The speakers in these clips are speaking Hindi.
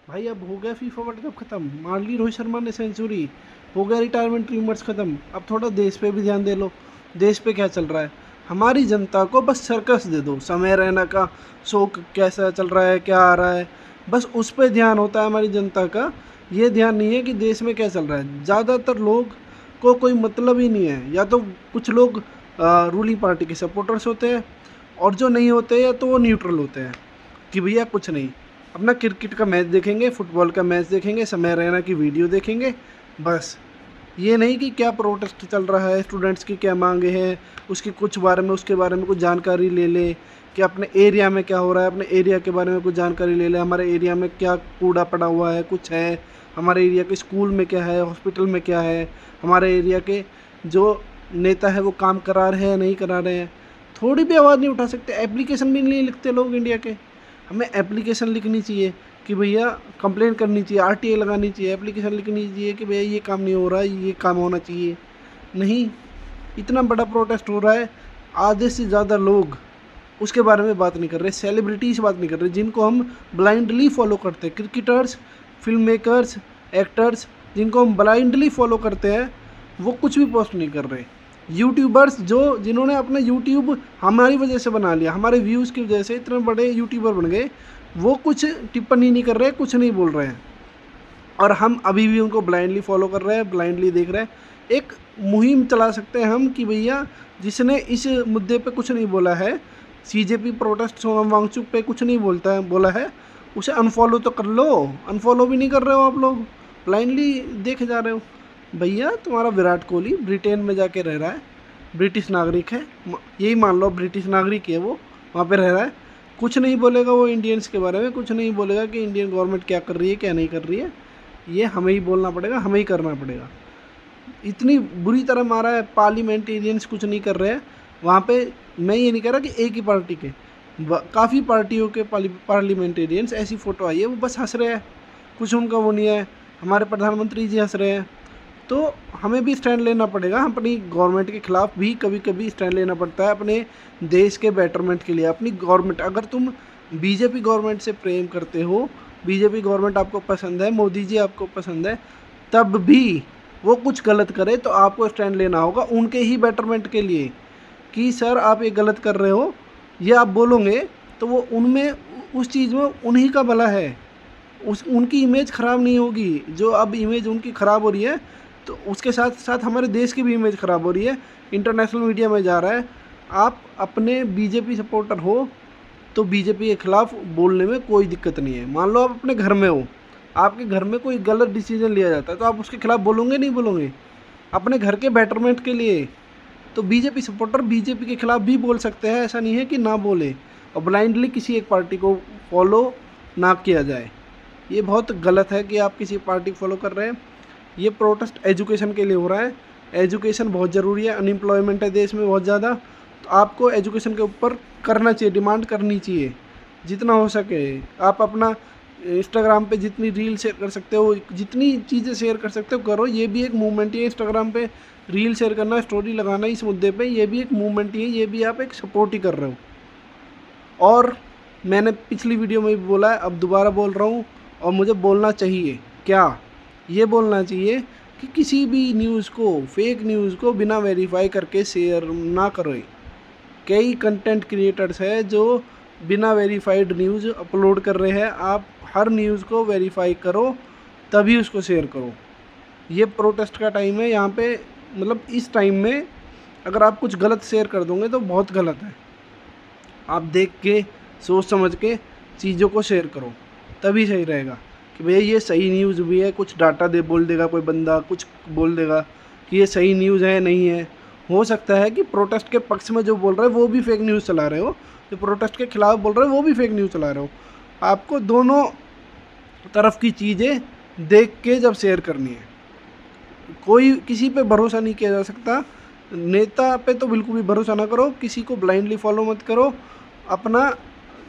भाई अब हो गया फीफा वर्ल्ड कप खत्म, मार ली रोहित शर्मा ने सेंचुरी, हो गया रिटायरमेंट रूमर्स खत्म। अब थोड़ा देश पे भी ध्यान दे लो, देश पे क्या चल रहा है। हमारी जनता को बस सर्कस दे दो, समय रैना का शो कैसा चल रहा है, क्या आ रहा है, बस उस पे ध्यान होता है हमारी जनता का। ये ध्यान नहीं है कि देश में क्या चल रहा है। ज़्यादातर लोग को कोई मतलब ही नहीं है, या तो कुछ लोग रूलिंग पार्टी के सपोर्टर्स होते हैं, और जो नहीं होते या तो वो न्यूट्रल होते हैं कि भैया कुछ नहीं, अपना क्रिकेट का मैच देखेंगे, फुटबॉल का मैच देखेंगे, समय रैना की वीडियो देखेंगे, बस। ये नहीं कि क्या प्रोटेस्ट चल रहा है, स्टूडेंट्स की क्या मांगे हैं, उसकी कुछ बारे में उसके बारे में कुछ जानकारी ले ले, कि अपने एरिया में क्या हो रहा है, अपने एरिया के बारे में कुछ जानकारी ले ले, हमारे एरिया में क्या कूड़ा पड़ा हुआ है, कुछ है, हमारे एरिया के स्कूल में क्या है, हॉस्पिटल में क्या है, हमारे एरिया के जो नेता है वो काम करा रहे हैं नहीं करा रहे हैं। थोड़ी भी आवाज़ नहीं उठा सकते, एप्लीकेशन भी नहीं लिखते लोग इंडिया के। हमें एप्लीकेशन लिखनी चाहिए कि भैया कंप्लेन करनी चाहिए, आरटीआई लगानी चाहिए, एप्लीकेशन लिखनी चाहिए कि भैया ये काम नहीं हो रहा है, ये काम होना चाहिए। नहीं, इतना बड़ा प्रोटेस्ट हो रहा है, आधे से ज़्यादा लोग उसके बारे में बात नहीं कर रहे, सेलिब्रिटीज बात नहीं कर रहे, जिनको हम ब्लाइंडली फॉलो करते हैं, क्रिकेटर्स, फिल्म मेकर्स, एक्टर्स, जिनको हम ब्लाइंडली फॉलो करते हैं, वो कुछ भी पोस्ट नहीं कर रहे। यूट्यूबर्स जो जिन्होंने अपना यूट्यूब हमारी वजह से बना लिया, हमारे व्यूज़ की वजह से इतने बड़े यूट्यूबर बन गए, वो कुछ टिप्पणी नहीं कर रहे, कुछ नहीं बोल रहे हैं, और हम अभी भी उनको ब्लाइंडली फॉलो कर रहे हैं, ब्लाइंडली देख रहे हैं। एक मुहिम चला सकते हैं हम कि भैया जिसने इस मुद्दे पे कुछ नहीं बोला है, सीजेपी प्रोटेस्ट सोनम वांगचुक पे कुछ नहीं बोला है, उसे अनफॉलो तो कर लो। अनफॉलो भी नहीं कर रहे हो आप लोग, ब्लाइंडली देखे जा रहे हो। भैया तुम्हारा विराट कोहली ब्रिटेन में जाके रह रहा है, ब्रिटिश नागरिक है, यही मान लो ब्रिटिश नागरिक है, वो वहाँ पे रह रहा है, कुछ नहीं बोलेगा वो इंडियंस के बारे में, कुछ नहीं बोलेगा कि इंडियन गवर्नमेंट क्या कर रही है क्या नहीं कर रही है। ये हमें ही बोलना पड़ेगा, हमें ही करना पड़ेगा। इतनी बुरी तरह मारा है, पार्लियामेंटेरियंस कुछ नहीं कर रहे हैं वहाँ पे। मैं ये नहीं कह रहा कि एक ही पार्टी के, काफ़ी पार्टियों के पार्लियामेंटेरियंस, ऐसी फ़ोटो आई है वो बस हंस रहे हैं, कुछ उनका वो नहीं है। हमारे प्रधानमंत्री जी हंस रहे हैं, तो हमें भी स्टैंड लेना पड़ेगा। अपनी गवर्नमेंट के ख़िलाफ़ भी कभी कभी स्टैंड लेना पड़ता है, अपने देश के बेटरमेंट के लिए। अपनी गवर्नमेंट, अगर तुम बीजेपी गवर्नमेंट से प्रेम करते हो, बीजेपी गवर्नमेंट आपको पसंद है, मोदी जी आपको पसंद है, तब भी वो कुछ गलत करे तो आपको स्टैंड लेना होगा उनके ही बेटरमेंट के लिए, कि सर आप ये गलत कर रहे हो। ये आप बोलोगे तो वो उनमें, उस चीज़ में उन्हीं का भला है, उस उनकी इमेज ख़राब नहीं होगी। जो अब इमेज उनकी ख़राब हो रही है, तो उसके साथ साथ हमारे देश की भी इमेज ख़राब हो रही है, इंटरनेशनल मीडिया में जा रहा है। आप अपने बीजेपी सपोर्टर हो तो बीजेपी के ख़िलाफ़ बोलने में कोई दिक्कत नहीं है। मान लो आप अपने घर में हो, आपके घर में कोई गलत डिसीजन लिया जाता है, तो आप उसके खिलाफ़ बोलोगे नहीं बोलोगे? अपने घर के बेटरमेंट के लिए। तो बीजेपी सपोर्टर बीजेपी के खिलाफ़ भी बोल सकते हैं, ऐसा नहीं है कि ना बोले, और ब्लाइंडली किसी एक पार्टी को फॉलो ना किया जाए। ये बहुत गलत है कि आप किसी पार्टी को फॉलो कर रहे हैं। ये प्रोटेस्ट एजुकेशन के लिए हो रहा है, एजुकेशन बहुत ज़रूरी है, अनएम्प्लॉयमेंट है देश में बहुत ज़्यादा, तो आपको एजुकेशन के ऊपर करना चाहिए, डिमांड करनी चाहिए जितना हो सके। आप अपना इंस्टाग्राम पे जितनी रील शेयर कर सकते हो, जितनी चीज़ें शेयर कर सकते हो करो। ये भी एक मूवमेंट ही है, इंस्टाग्राम पे रील शेयर करना, स्टोरी लगाना इस मुद्दे पे, ये भी एक मूवमेंट ही है, ये भी आप एक सपोर्ट ही कर रहे हो। और मैंने पिछली वीडियो में भी बोला है, अब दोबारा बोल रहा हूँ, और मुझे बोलना चाहिए, क्या ये बोलना चाहिए कि किसी भी न्यूज़ को, फेक न्यूज़ को बिना वेरीफाई करके शेयर ना करो। कई कंटेंट क्रिएटर्स हैं जो बिना वेरीफाइड न्यूज़ अपलोड कर रहे हैं। आप हर न्यूज़ को वेरीफाई करो, तभी उसको शेयर करो। ये प्रोटेस्ट का टाइम है, यहाँ पे मतलब इस टाइम में अगर आप कुछ गलत शेयर कर दोगे तो बहुत गलत है। आप देख के, सोच समझ के चीज़ों को शेयर करो, तभी सही रहेगा कि भैया ये सही न्यूज़ भी है। कुछ डाटा दे बोल देगा कोई बंदा, कुछ बोल देगा कि ये सही न्यूज़ है, नहीं है। हो सकता है कि प्रोटेस्ट के पक्ष में जो बोल रहे हैं वो भी फेक न्यूज़ चला रहे हो, जो प्रोटेस्ट के खिलाफ बोल रहे हो वो भी फेक न्यूज़ चला रहे हो। आपको दोनों तरफ की चीज़ें देख के जब शेयर करनी है। कोई किसी पे भरोसा नहीं किया जा सकता, नेता पे तो बिल्कुल भी भरोसा ना करो, किसी को ब्लाइंडली फॉलो मत करो, अपना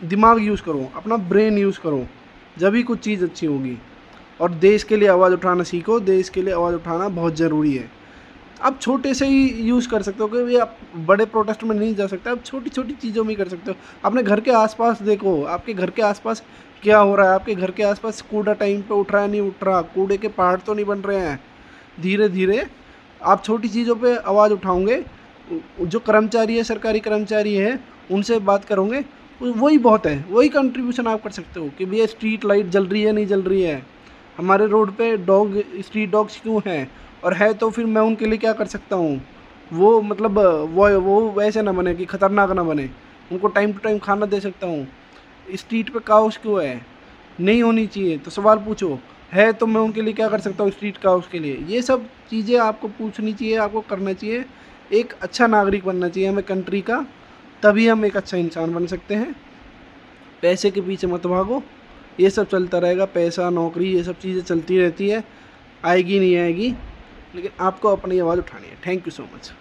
दिमाग यूज़ करो, अपना ब्रेन यूज़ करो, जब भी कुछ चीज़ अच्छी होगी। और देश के लिए आवाज़ उठाना सीखो, देश के लिए आवाज़ उठाना बहुत ज़रूरी है। आप छोटे से ही यूज़ कर सकते हो, कि आप बड़े प्रोटेस्ट में नहीं जा सकते, आप छोटी छोटी चीज़ों में ही कर सकते हो। अपने घर के आसपास देखो, आपके घर के आसपास क्या हो रहा है, आपके घर के आसपास कूड़ा टाइम पे उठ रहा है नहीं उठ रहा, कूड़े के पहाड़ तो नहीं बन रहे हैं। धीरे धीरे आप छोटी चीज़ों पे आवाज़ उठाओगे, जो कर्मचारी है, सरकारी कर्मचारी है, उनसे बात करोगे, वही बहुत है, वही कंट्रीब्यूशन आप कर सकते हो कि भैया स्ट्रीट लाइट जल रही है नहीं जल रही है, हमारे रोड पे स्ट्रीट डॉग्स क्यों हैं, और है तो फिर मैं उनके लिए क्या कर सकता हूँ। वो मतलब वो वैसे ना बने कि ख़तरनाक ना बने, उनको टाइम टू टाइम खाना दे सकता हूँ। स्ट्रीट पे काउस क्यों है, नहीं होनी चाहिए तो सवाल पूछो, है तो मैं उनके लिए क्या कर सकता हूँ स्ट्रीट काउस के लिए। ये सब चीज़ें आपको पूछनी चाहिए, आपको करना चाहिए, एक अच्छा नागरिक बनना चाहिए हमें कंट्री का, तभी हम एक अच्छा इंसान बन सकते हैं। पैसे के पीछे मत भागो, ये सब चलता रहेगा, पैसा नौकरी ये सब चीज़ें चलती रहती है, आएगी नहीं आएगी, लेकिन आपको अपनी आवाज़ उठानी है। Thank you so much.